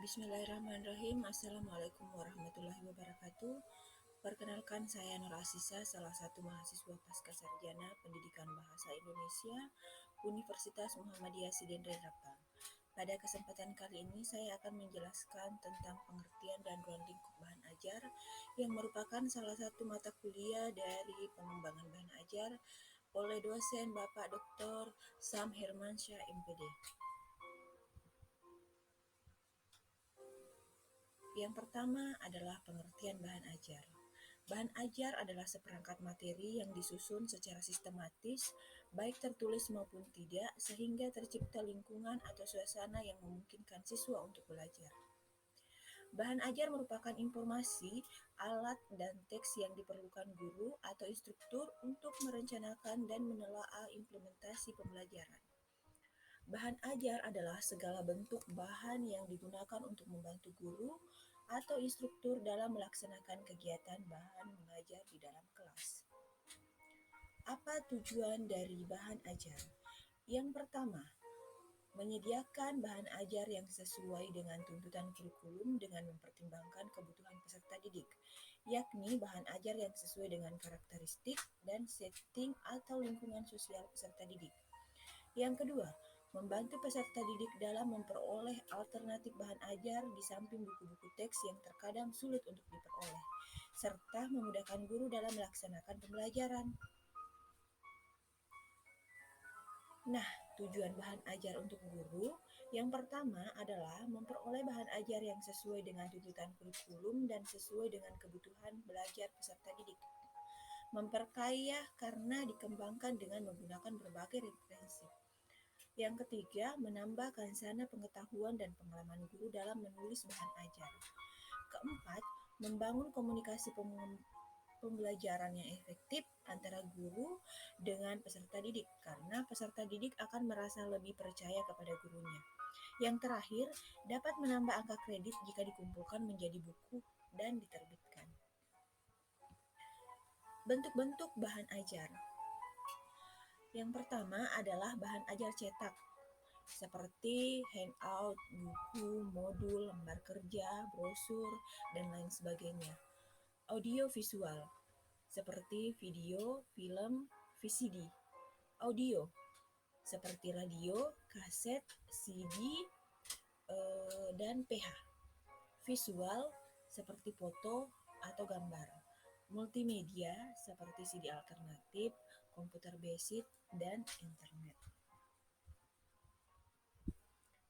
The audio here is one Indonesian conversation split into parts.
Bismillahirrahmanirrahim. Assalamualaikum warahmatullahi wabarakatuh. Perkenalkan, saya Nur Asisa, salah satu mahasiswa Pascasarjana Pendidikan Bahasa Indonesia Universitas Muhammadiyah Sidenrepang. Pada kesempatan kali ini saya akan menjelaskan tentang pengertian dan ruang lingkup bahan ajar yang merupakan salah satu mata kuliah dari pengembangan bahan ajar oleh dosen Bapak Dr. Sam Hermansyah MPD. Yang pertama adalah pengertian bahan ajar. Bahan ajar adalah seperangkat materi yang disusun secara sistematis, baik tertulis maupun tidak, sehingga tercipta lingkungan atau suasana yang memungkinkan siswa untuk belajar. Bahan ajar merupakan informasi, alat, dan teks yang diperlukan guru atau instruktur untuk merencanakan dan menelaah implementasi pembelajaran. Bahan ajar adalah segala bentuk bahan yang digunakan untuk membantu guru atau instruktur dalam melaksanakan kegiatan bahan mengajar di dalam kelas. Apa tujuan dari bahan ajar? Yang pertama, menyediakan bahan ajar yang sesuai dengan tuntutan kurikulum dengan mempertimbangkan kebutuhan peserta didik, yakni bahan ajar yang sesuai dengan karakteristik dan setting atau lingkungan sosial peserta didik. Yang kedua, membantu peserta didik dalam memperoleh alternatif bahan ajar di samping buku-buku teks yang terkadang sulit untuk diperoleh, serta memudahkan guru dalam melaksanakan pembelajaran. Nah, tujuan bahan ajar untuk guru yang pertama adalah memperoleh bahan ajar yang sesuai dengan tuntutan kurikulum dan sesuai dengan kebutuhan belajar peserta didik. Memperkaya karena dikembangkan dengan menggunakan berbagai referensi. Yang ketiga, menambah kansana pengetahuan dan pengalaman guru dalam menulis bahan ajar. Keempat, membangun komunikasi pembelajaran yang efektif antara guru dengan peserta didik, karena peserta didik akan merasa lebih percaya kepada gurunya. Yang terakhir, dapat menambah angka kredit jika dikumpulkan menjadi buku dan diterbitkan. Bentuk-bentuk bahan ajar. Yang pertama adalah bahan ajar cetak, seperti handout, buku, modul, lembar kerja, brosur, dan lain sebagainya. Audio visual, seperti video, film, VCD. Audio, seperti radio, kaset, CD, dan PH. Visual, seperti foto atau gambar. Multimedia, seperti CD alternatif, komputer basic, dan internet.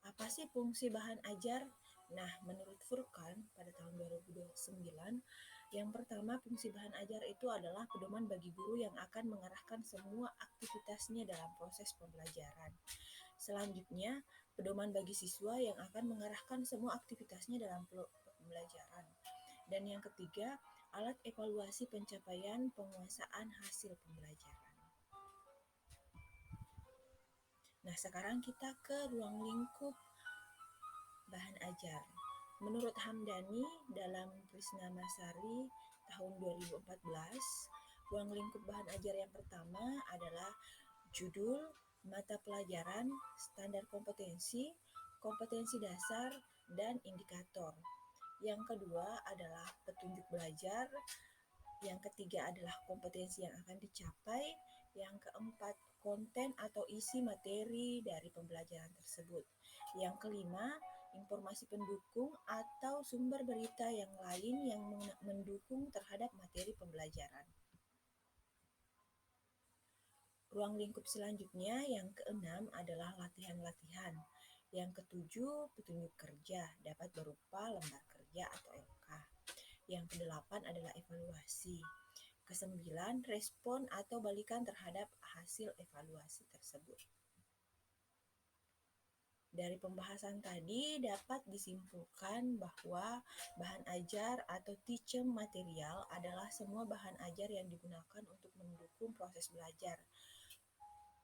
Apa sih fungsi bahan ajar? Nah, menurut Furqan pada tahun 2009, yang pertama fungsi bahan ajar itu adalah pedoman bagi guru yang akan mengarahkan semua aktivitasnya dalam proses pembelajaran. Selanjutnya, pedoman bagi siswa yang akan mengarahkan semua aktivitasnya dalam pembelajaran. Dan yang ketiga, alat evaluasi pencapaian penguasaan hasil pembelajaran. Nah, sekarang kita ke ruang lingkup bahan ajar. Menurut Hamdani dalam Krisnamasari tahun 2014, ruang lingkup bahan ajar yang pertama adalah judul, mata pelajaran, standar kompetensi, kompetensi dasar, dan indikator. Yang kedua adalah petunjuk belajar. Yang ketiga adalah kompetensi yang akan dicapai. Yang keempat, konten atau isi materi dari pembelajaran tersebut. Yang kelima, informasi pendukung atau sumber berita yang lain yang mendukung terhadap materi pembelajaran. Ruang lingkup selanjutnya yang keenam adalah latihan-latihan. Yang ketujuh, petunjuk kerja dapat berupa lembar kerja atau LK. Yang kedelapan adalah evaluasi. Kesembilan, respon atau balikan terhadap hasil evaluasi tersebut. Dari pembahasan tadi dapat disimpulkan bahwa bahan ajar atau teaching material adalah semua bahan ajar yang digunakan untuk mendukung proses belajar.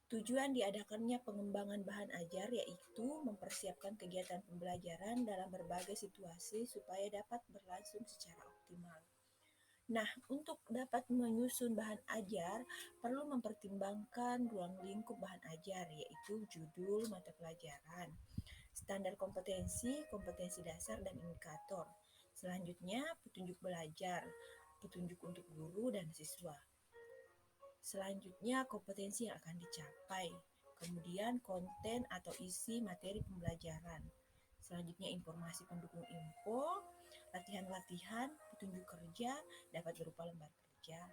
Tujuan diadakannya pengembangan bahan ajar yaitu mempersiapkan kegiatan pembelajaran dalam berbagai situasi supaya dapat berlangsung secara optimal. Nah, untuk dapat menyusun bahan ajar, perlu mempertimbangkan ruang lingkup bahan ajar, yaitu judul mata pelajaran, standar kompetensi, kompetensi dasar, dan indikator. Selanjutnya, petunjuk belajar, petunjuk untuk guru dan siswa. Selanjutnya, kompetensi yang akan dicapai. Kemudian, konten atau isi materi pembelajaran. Selanjutnya, informasi pendukung info, latihan-latihan, petunjuk kerja, dapat berupa lembar kerja.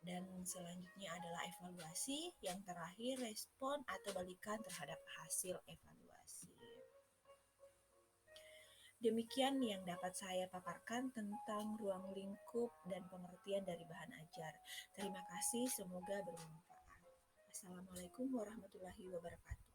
Dan selanjutnya adalah evaluasi, yang terakhir respon atau balikan terhadap hasil evaluasi. Demikian yang dapat saya paparkan tentang ruang lingkup dan pengertian dari bahan ajar. Terima kasih, semoga bermanfaat. Assalamualaikum warahmatullahi wabarakatuh.